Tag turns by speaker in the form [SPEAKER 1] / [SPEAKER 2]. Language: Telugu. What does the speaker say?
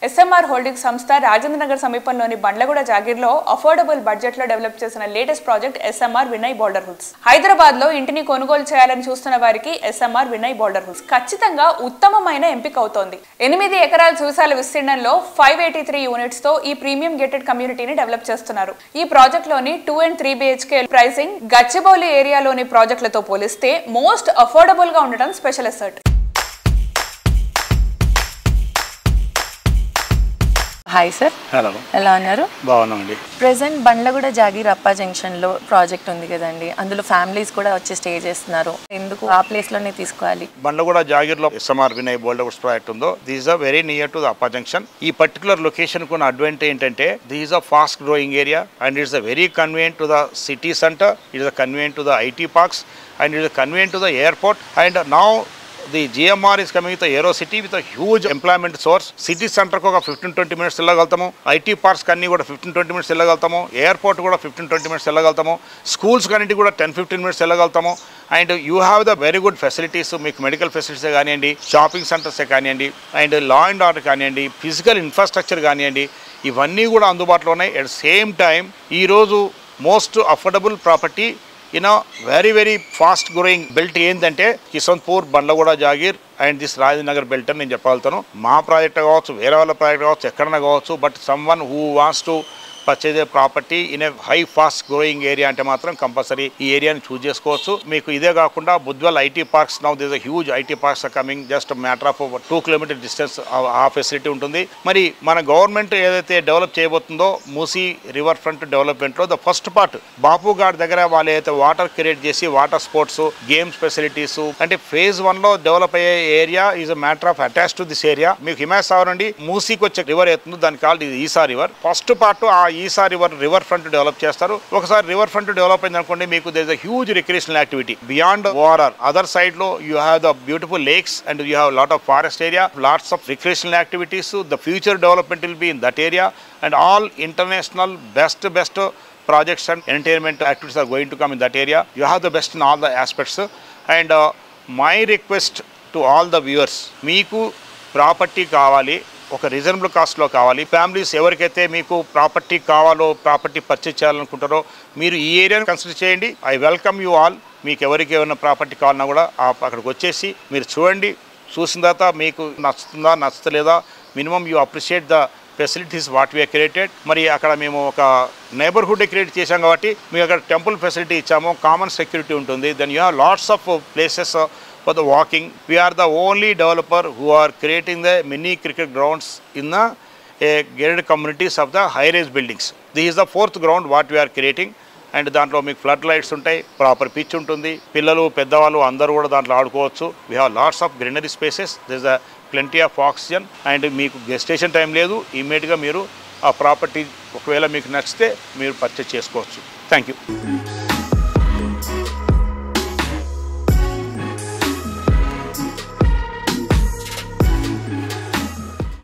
[SPEAKER 1] ఎస్ఎంఆర్ హోల్డింగ్ సంస్థ రాజేంద్రనగర్ సమీపంలోని బండ్లగూడ జాగీర్లో అఫోర్డబుల్ బడ్జెట్ లో డెవలప్ చేసిన latest project SMR Vinay Boulder hoods. Hyderabad లో ఇంటిని కొనుగోలు చేయాలని చూస్తున్న వారికి ఎస్ఎంఆర్ వినయ్ బోర్డర్ హుడ్స్ ఖచ్చితంగా ఉత్తమమైన ఎంపిక అవుతోంది. 8 ఎకరాల సువిశాల విస్తీర్ణంలో 583 యూనిట్స్ తో ఈ ప్రీమియం గేటెడ్ కమ్యూనిటీని డెవలప్ చేస్తున్నారు. ఈ ప్రాజెక్ట్ లోని 2 and 3 BHK ప్రైసింగ్ గచ్చిబౌలి ఏరియాలోని ప్రాజెక్టులతో పోలిస్తే మోస్ట్ అఫోర్డబుల్ గా ఉండటం special asset.
[SPEAKER 2] Hi sir.
[SPEAKER 3] Hello,
[SPEAKER 2] ఎలా ఉన్నారు?
[SPEAKER 3] బాగున్నామండి.
[SPEAKER 2] ప్రెసెంట్ బండ్లగూడ జాగీర్ అప్పా జంక్షన్ లో ప్రాజెక్ట్ ఉంది కదండి, అందులో ఫ్యామిలీస్ కూడా వచ్చి స్టే చేస్తున్నారు. ఎందుకు ఆ ప్లేస్ లోనే తీసుకోవాలి?
[SPEAKER 3] బండ్లగూడ జాగీర్ లో SMR Vinay Boulder Woods project ఉందో, this are very near to the Appa junction. ఈ పర్టికులర్ లొకేషన్ కున్న అడ్వాంటేజ్ ఏంటంటే this are fast growing area and it's very convenient to the city centre, it's convenient to the IT parks and it is convenient to the airport. And now the GMR is coming with the Aero City with a huge employment source. City center ko 15-20 minutes వెళ్ళగలుగుతాము, IT parks కన్నీ కూడా 15-20 minutes వెళ్ళగలుగుతాము, ఎయిర్పోర్ట్ కూడా 15-20 minutes వెళ్ళగలుగుతాము, స్కూల్స్ కన్నింటి కూడా 10-15 minutes వెళ్ళగలుగుతాము. And you have the very good facilities. మీకు మెడికల్ ఫెసిలిటీసే కానివ్వండి, షాపింగ్ సెంటర్సే కానివ్వండి, అండ్ లా అండ్ ఆర్డర్ కానివ్వండి, ఫిజికల్ ఇన్ఫ్రాస్ట్రక్చర్ కానివ్వండి, ఇవన్నీ కూడా అందుబాటులో ఉన్నాయి. అట్ సేమ్ టైం ఈరోజు most affordable property in very very fast growing belt ఏంటంటే Kishanpur, Bandlaguda Jagir and this Rajendranagar belt అని నేను చెప్పగలుగుతాను. మా ప్రాజెక్ట్ కావచ్చు, వేరే వాళ్ళ ప్రాజెక్ట్ కావచ్చు, ఎక్కడైనా కావచ్చు, but some one who wants to purchase A property in a high fast growing area అంటే మాత్రం కంపల్సరీ ఈ ఏరియాని చూస్ చేసుకోవచ్చు. మీకు ఇదే కాకుండా Budvel IT parks, now this huge IT parks are coming just matter of 2 kilometer distance ఆ ఫెసిలిటీ ఉంటుంది. మరి మన గవర్నమెంట్ ఏదైతే డెవలప్ చేయబోతుందో మూసీ రివర్ ఫ్రంట్ డెవలప్మెంట్లో the first part Bapu Ghat దగ్గర వాళ్ళు ఏదైతే వాటర్ క్రియేట్ చేసి వాటర్ స్పోర్ట్స్, గేమ్స్ ఫెసిలిటీస్ అంటే ఫేజ్ 1లో డెవలప్ అయ్యే area is a matter of attach to this area. మీకు హిమాయత్ సాగర్ నుండి మూసీకి వచ్చే రివర్ అవుతుంది, దానికి కాల్డ్ ఇది ఈసా రివర్. ఫస్ట్ పార్ట్ ఆ ఈసా రివర్ ఫ్రంట్ డెవలప్ చేస్తారు. ఒకసారి రివర్ ఫ్రంట్ డెవలప్ అయింది అనుకోండి, మీకు there is a huge recreational activity beyond ORR. Other side లో you have the beautiful lakes and you have lot of forest area, lots of recreational activities. The future development will be in that area and all international best projects and entertainment activities are going to come in that area. You have the best in all the aspects. And my request to all the viewers, మీకు ప్రాపర్టీ కావాలి, ఒక రీజనబుల్ కాస్ట్లో కావాలి. ఫ్యామిలీస్ ఎవరికైతే మీకు ప్రాపర్టీ కావాలో, ప్రాపర్టీ పర్చేజ్ చేయాలనుకుంటారో మీరు ఈ ఏరియాని కన్సిడర్ చేయండి. I welcome you all. మీకు ఎవరికి ఏమైనా ప్రాపర్టీ కావాలన్నా కూడా అక్కడికి వచ్చేసి మీరు చూడండి. చూసిన తర్వాత మీకు నచ్చుతుందా నచ్చలేదా, minimum you appreciate the facilities what we are created. మరి అక్కడ మేము ఒక నైబర్హుడ్ క్రియేట్ చేశాం కాబట్టి మీకు అక్కడ టెంపుల్ ఫెసిలిటీ ఇచ్చాము, కామన్ సెక్యూరిటీ ఉంటుంది. Then you have lots of places for the walking. We are the only developer who are creating the mini cricket grounds in the gated communities of the high-rise buildings. This is the 4th ground what we are creating. And దాంట్లో మీకు ఫ్లడ్ లైట్స్ ఉంటాయి, ప్రాపర్ పిచ్ ఉంటుంది, పిల్లలు పెద్దవాళ్ళు అందరూ కూడా దాంట్లో ఆడుకోవచ్చు. We have lots of greenery spaces, this is the plenty of oxygen. And మీకు గెస్టేషన్ టైం లేదు, ఇమ్మీడియట్గా మీరు ఆ ప్రాపర్టీ ఒకవేళ మీకు నచ్చితే మీరు పర్చేజ్ చేసుకోవచ్చు. Thank you.